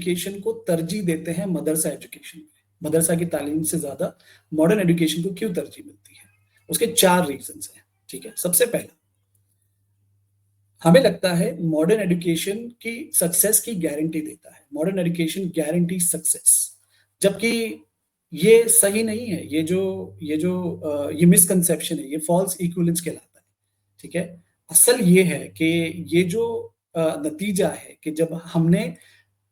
Education को तरजीह देते हैं मदरसा एजुकेशन में, मदरसा की तालीम से ज्यादा मॉडर्न एजुकेशन को क्यों तरजीह मिलती है? उसके 4 रीजंस हैं। ठीक है, सबसे पहला, हमें लगता है मॉडर्न एजुकेशन की सक्सेस की गारंटी देता है, मॉडर्न एजुकेशन गारंटी सक्सेस, जबकि ये सही नहीं है। ये मिसकंसेप्शन है, ये फॉल्स इक्विवेलेंस कहलाता है। ठीक है, असल ये है कि ये जो नतीजा है कि जब हमने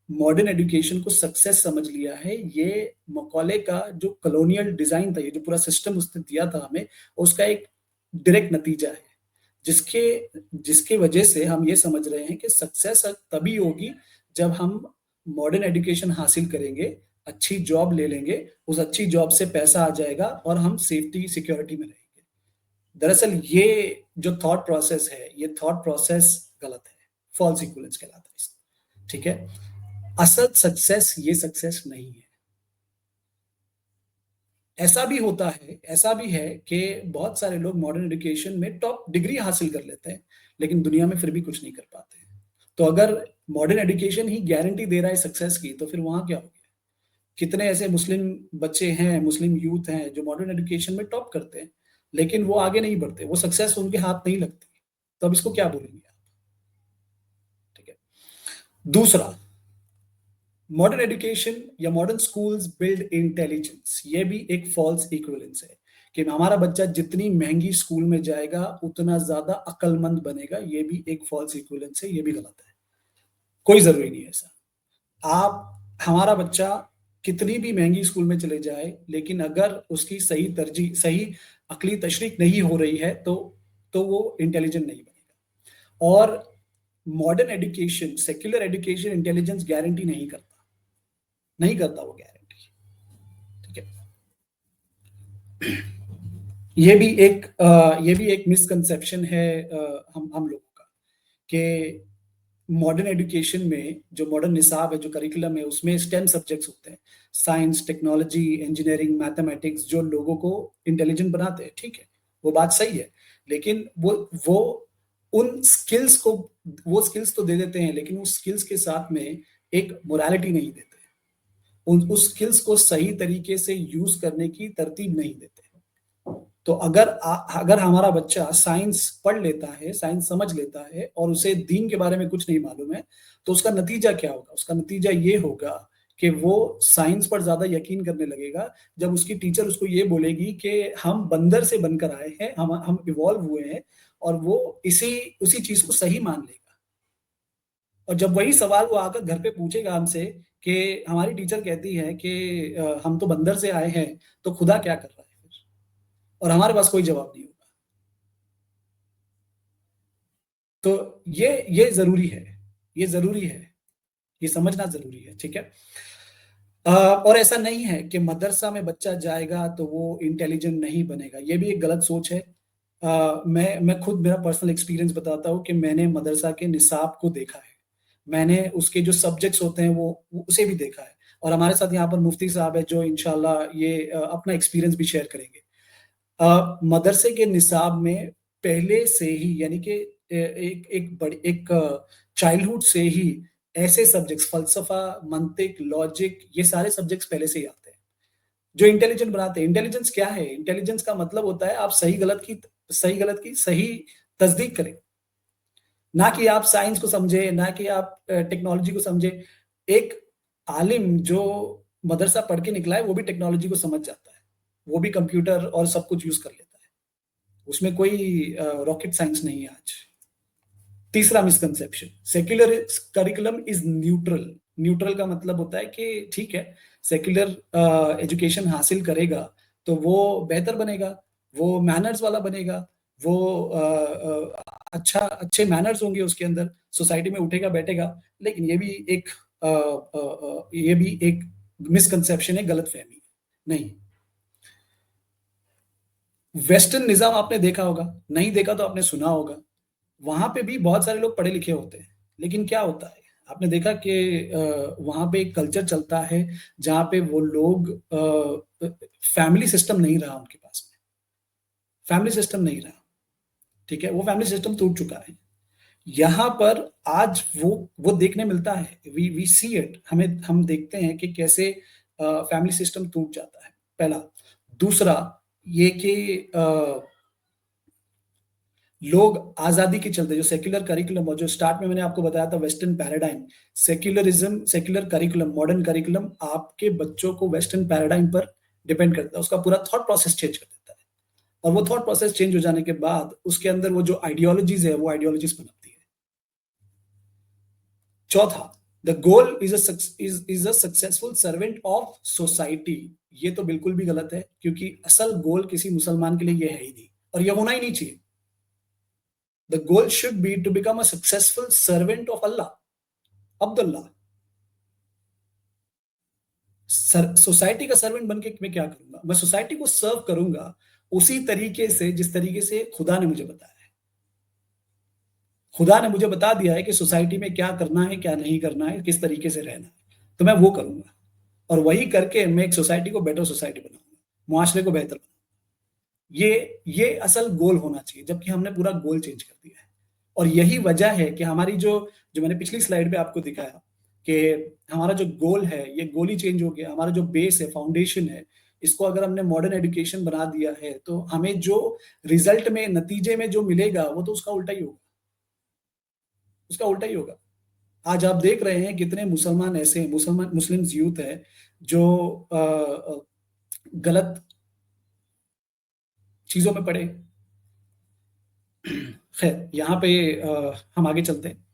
मॉडर्न एजुकेशन को सक्सेस समझ लिया है, ये मकौले का जो कॉलोनियल डिजाइन था, ये जो पूरा सिस्टम उसने दिया था हमें, उसका एक डायरेक्ट नतीजा है, जिसके जिसके वजह से हम ये समझ रहे हैं कि सक्सेस तभी होगी जब हम मॉडर्न एजुकेशन हासिल करेंगे, अच्छी जॉब ले लेंगे, उस अच्छी जॉब से पैसा आ जाएगा और हम सेफ्टी सिक्योरिटी में रहेंगे। दरअसल ये जो थॉट प्रोसेस है, ये थॉट प्रोसेस गलत है, फॉल्स इक्विवेलेंस कहलाता है इसको। ठीक है, असल सक्सेस ये सक्सेस नहीं है। ऐसा भी है कि बहुत सारे लोग मॉडर्न एजुकेशन में टॉप डिग्री हासिल कर लेते हैं, लेकिन दुनिया में फिर भी कुछ नहीं कर पाते। तो अगर मॉडर्न एजुकेशन ही गारंटी दे रहा है सक्सेस की, तो फिर वहां क्या हो गया? कितने ऐसे मुस्लिम बच्चे हैं, मुस्लिम यूथ हैं जो मॉडर्न एजुकेशन में टॉप करते हैं, लेकिन वो आगे नहीं बढ़ते, वो सक्सेस उनके हाथ नहीं लगती। तो अब इसको क्या बोलेंगे आप? ठीक है, दूसरा, मॉडर्न एजुकेशन या मॉडर्न स्कूल्स बिल्ड इंटेलिजेंस, ये भी एक फॉल्स इक्विवेलेंस है कि हमारा बच्चा जितनी महंगी स्कूल में जाएगा उतना ज्यादा अक्लमंद बनेगा। ये भी एक फॉल्स इक्विवेलेंस है, ये भी गलत है। कोई जरूरी नहीं है ऐसा। हमारा बच्चा कितनी भी महंगी स्कूल में चले जाए, लेकिन अगर उसकी सही अकली तशरीक नहीं हो रही है तो वो इंटेलिजेंट नहीं बनेगा। और modern education, secular education intelligence guarantee नहीं करता वो गारंटी। ठीक है, ये भी एक मिसकंसेप्शन है हम लोगों का कि मॉडर्न एजुकेशन में जो मॉडर्न निसाब है, जो करिकुलम है, उसमें स्टेम सब्जेक्ट्स होते हैं, साइंस, टेक्नोलॉजी, इंजीनियरिंग, मैथमेटिक्स, जो लोगों को इंटेलिजेंट बनाते हैं। ठीक है, वो बात सही है, लेकिन वो उन स्किल्स को वो स्किल्स तो दे देते हैं, लेकिन उस स्किल्स के साथ में एक मोरालिटी नहीं देते, उस स्किल्स को सही तरीके से यूज करने की तरतीब नहीं देते। तो अगर हमारा बच्चा साइंस पढ़ लेता है, साइंस समझ लेता है और उसे दीन के बारे में कुछ नहीं मालूम है, तो उसका नतीजा क्या होगा? उसका नतीजा ये होगा कि वो साइंस पर ज्यादा यकीन करने लगेगा जब उसकी टीचर उसको ये बोलेगी कि हम बंदर से बनकर आए हैं, हम इवॉल्व हुए हैं, और वो उसी चीज को सही मान लेगा। और जब वही सवाल वो आकर घर पे पूछेगा हमसे कि हमारी टीचर कहती है कि हम तो बंदर से आए हैं, तो खुदा क्या कर रहा है फिर? और हमारे पास कोई जवाब नहीं होगा। तो ये जरूरी है, ये समझना जरूरी है। ठीक है, और ऐसा नहीं है कि मदरसा में बच्चा जाएगा तो वो इंटेलिजेंट नहीं बनेगा, ये भी एक गलत सोच है। मैं खुद मेरा पर्सनल एक्सपीरियंस बताता हूँ कि मैंने मदरसा के निसाब को देखा है, मैंने उसके जो सब्जेक्ट्स होते हैं वो उसे भी देखा है। और हमारे साथ यहाँ पर मुफ्ती साहब है जो इंशाल्लाह ये अपना एक्सपीरियंस भी शेयर करेंगे। मदरसे के निसाब में पहले से ही, यानी कि एक चाइल्डहुड से ही ऐसे सब्जेक्ट्स, फलसफा, मंतिक, लॉजिक, ये सारे सब्जेक्ट्स पहले से ही आते हैं जो इंटेलिजेंट बनाते हैं। इंटेलिजेंस क्या है? इंटेलिजेंस का मतलब होता है आप सही तस्दीक करें, ना कि आप साइंस को समझे, ना कि आप टेक्नोलॉजी को समझे। एक आलिम जो मदरसा पढ़ के निकला है वो भी टेक्नोलॉजी को समझ जाता है, वो भी कंप्यूटर और सब कुछ यूज कर लेता है, उसमें कोई रॉकेट साइंस नहीं है आज। तीसरा misconception, secular curriculum is neutral. Neutral का मतलब होता है कि ठीक है, सेक्युलर एजुकेशन हासिल करेगा तो वो बेहतर बनेगा, वो मैनर्स वाला बनेगा, वो अच्छे मैनर्स होंगे उसके अंदर, सोसाइटी में उठेगा बैठेगा। लेकिन ये भी एक मिसकंसेप्शन है, गलत फहमी नहीं। वेस्टर्न निजाम आपने देखा होगा, नहीं देखा तो आपने सुना होगा, वहां पे भी बहुत सारे लोग पढ़े लिखे होते हैं, लेकिन क्या होता है, आपने देखा कि वहां पे एक कल्चर चलता है जहां पे वो लोग, फैमिली सिस्टम नहीं रहा उनके पास में, फैमिली सिस्टम नहीं रहा। ठीक है, वो फैमिली सिस्टम टूट चुका है। यहाँ पर आज वो देखने मिलता है, वी सी इट, हम देखते हैं कि कैसे फैमिली सिस्टम टूट जाता है, पहला। दूसरा ये कि लोग आज़ादी के चलते जो सेक्युलर करिकुलम और जो स्टार्ट में मैंने आपको बताया था western paradigm, secularism, secular curriculum, modern curriculum आपके बच्चों को वेस्टर्न पैराडाइम पर डिपेंड करता है, उसका पूरा थॉट प्रोसेस चेंज कर देता है। और वो थॉट प्रोसेस चेंज हो जाने के बाद उसके अंदर वो जो आइडियोलॉजीज़ है, वो आइडियोलॉजीज़ पनपती है। चौथा, the goal is a successful servant of society. ये तो बिल्कुल भी गलत है, क्योंकि असल गोल किसी मुसलमान के लिए ये है ही नहीं, और ये होना ही नहीं चाहिए। The goal should be to become a successful servant of Allah, Abdullah. Society का सर्वेंट बन के मैं क्या करूंगा? मैं सोसाइटी को सर्व करूंगा उसी तरीके से जिस तरीके से खुदा ने मुझे बताया है। खुदा ने मुझे बता दिया है कि सोसाइटी में क्या करना है, क्या नहीं करना है, किस तरीके से रहना है, तो मैं वो करूंगा। और वही करके मैं एक सोसाइटी को बेटर सोसाइटी बनाऊंगा, मुआशरे को बेहतर बनाऊंगा। ये असल गोल होना चाहिए, जबकि हमने पूरा गोल चेंज कर दिया है। और यही वजह है कि हमारी जो जो मैंने पिछली स्लाइड पे आपको दिखाया कि हमारा जो गोल है, ये गोल ही चेंज हो गया। हमारा जो बेस है, फाउंडेशन है, इसको अगर हमने मॉडर्न एजुकेशन बना दिया है, तो हमें जो रिजल्ट में, नतीजे में जो मिलेगा, वो तो उसका उल्टा ही होगा, उसका उल्टा ही होगा। आज आप देख रहे हैं कितने मुसलमान ऐसे मुसलमान मुस्लिम्स यूथ है जो गलत चीजों में पड़े। खैर, यहाँ पे हम आगे चलते हैं।